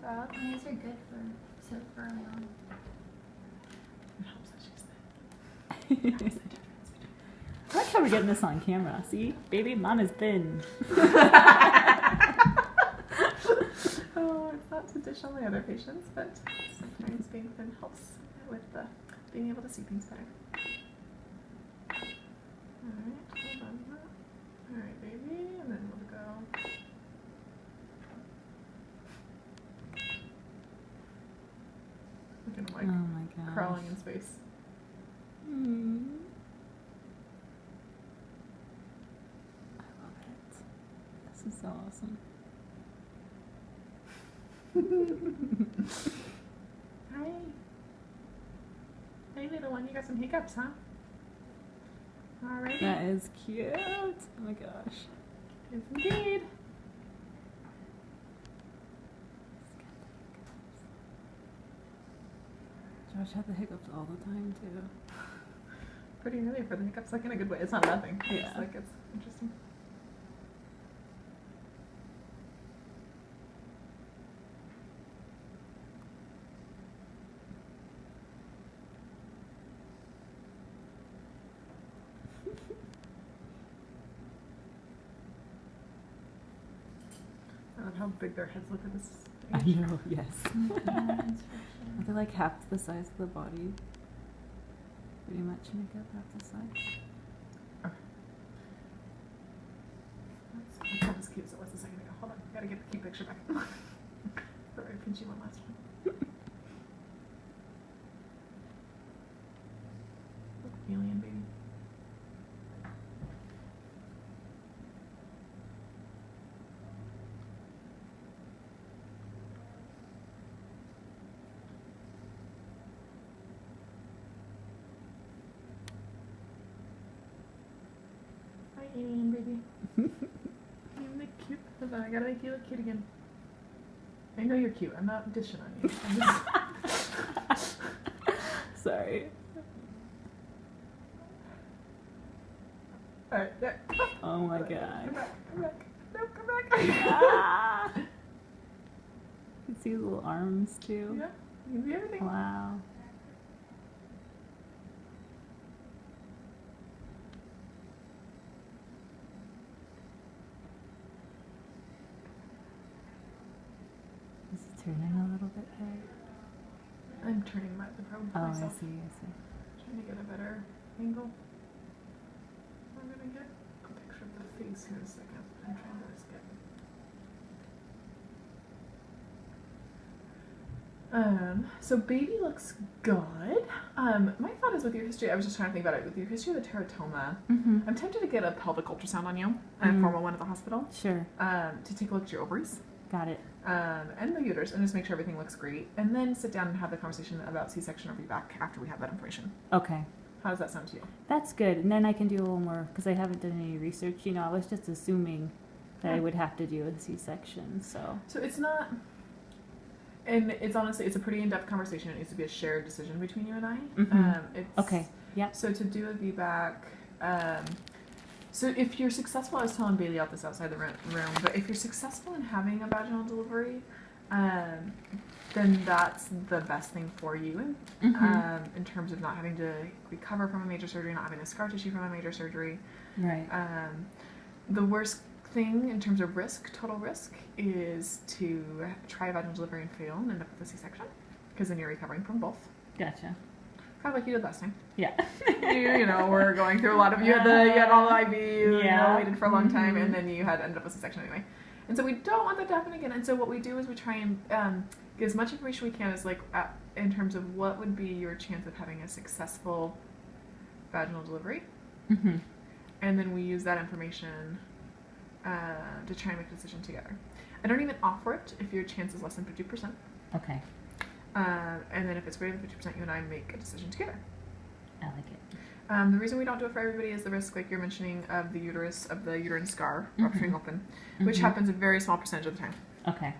up. And these are good so early on. It helps that she's thin. That's the difference. I like how we're getting this on camera. See? Baby, mom is thin. Oh, it's not to dish on my other patients, but sometimes being thin helps with being able to see things better. Alright, hold on. Alright, baby, and then we'll go. Look at him like Oh my gosh. crawling in space. Mm. I love it. This is so awesome. Hi. Hey, little one, you got some hiccups, huh? Alrighty. That is cute. Oh my gosh. Yes, indeed. Josh had the hiccups all the time too. Pretty early for the hiccups, like in a good way. It's not a bad thing. Yeah. It's like it's interesting. I love how big their heads look at this I age. know, yes. That's for sure. They're like half the size of the body. Pretty much make up half the size. That's not as cute as it was a second ago. Hold on, gotta get the cute picture back. The very pinchy one last time. Look, alien baby. Hi, alien baby. You look cute. Hold on, I gotta make you look cute again. I know you're cute. I'm not dishing on you. I'm just... Sorry. Alright, there. Oh my Come god. back, come back. No, come back. Ah! You can see his little arms too. Yeah, you can see everything. Wow. Is he turning a little bit there? I'm turning the probe Oh, I myself. see, I see. Trying to get a better angle. I'm gonna get a picture of the face here in a second. I'm trying to just get. So baby looks good. My thought is with your history, I was just trying to think about it. With your history of the teratoma, Mm-hmm. I'm tempted to get a pelvic ultrasound on you, a Mhm. formal one at the hospital, Sure. to take a look at your ovaries. Got it. And the uterus, and just make sure everything looks great, and then sit down and have the conversation about C-section or VBAC after we have that information. Okay. How does that sound to you? That's good. And then I can do a little more, because I haven't done any research. You know, I was just assuming that I Yeah. would have to do a C-section, so. So it's not, and it's honestly, it's a pretty in-depth conversation. It needs to be a shared decision between you and I. Mhm. It's, Okay. Yep. So to do a VBAC, so if you're successful, I was telling Bailey out this outside the room, but if you're successful in having a vaginal delivery, then that's the best thing for you in terms of not having to recover from a major surgery, not having a scar tissue from a major surgery. Right. The worst thing in terms of risk, total risk, is to try a vaginal delivery and fail and end up with a C-section, because then you're recovering from both. Gotcha. Kind of like you did last time. Yeah. You know, we're going through a lot of, you had all the IV, you know, waited for a long time, and then you had ended up with a C-section anyway. And so we don't want that to happen again. And so what we do is we try and get as much information we can as like in terms of what would be your chance of having a successful vaginal delivery. Mm-hmm. And then we use that information to try and make a decision together. I don't even offer it if your chance is less than 50%. Okay. And then if it's greater than 50%, you and I make a decision together. I like it. The reason we don't do it for everybody is the risk, like you're mentioning, of the uterine scar rupturing open, which happens a very small percentage of the time. Okay.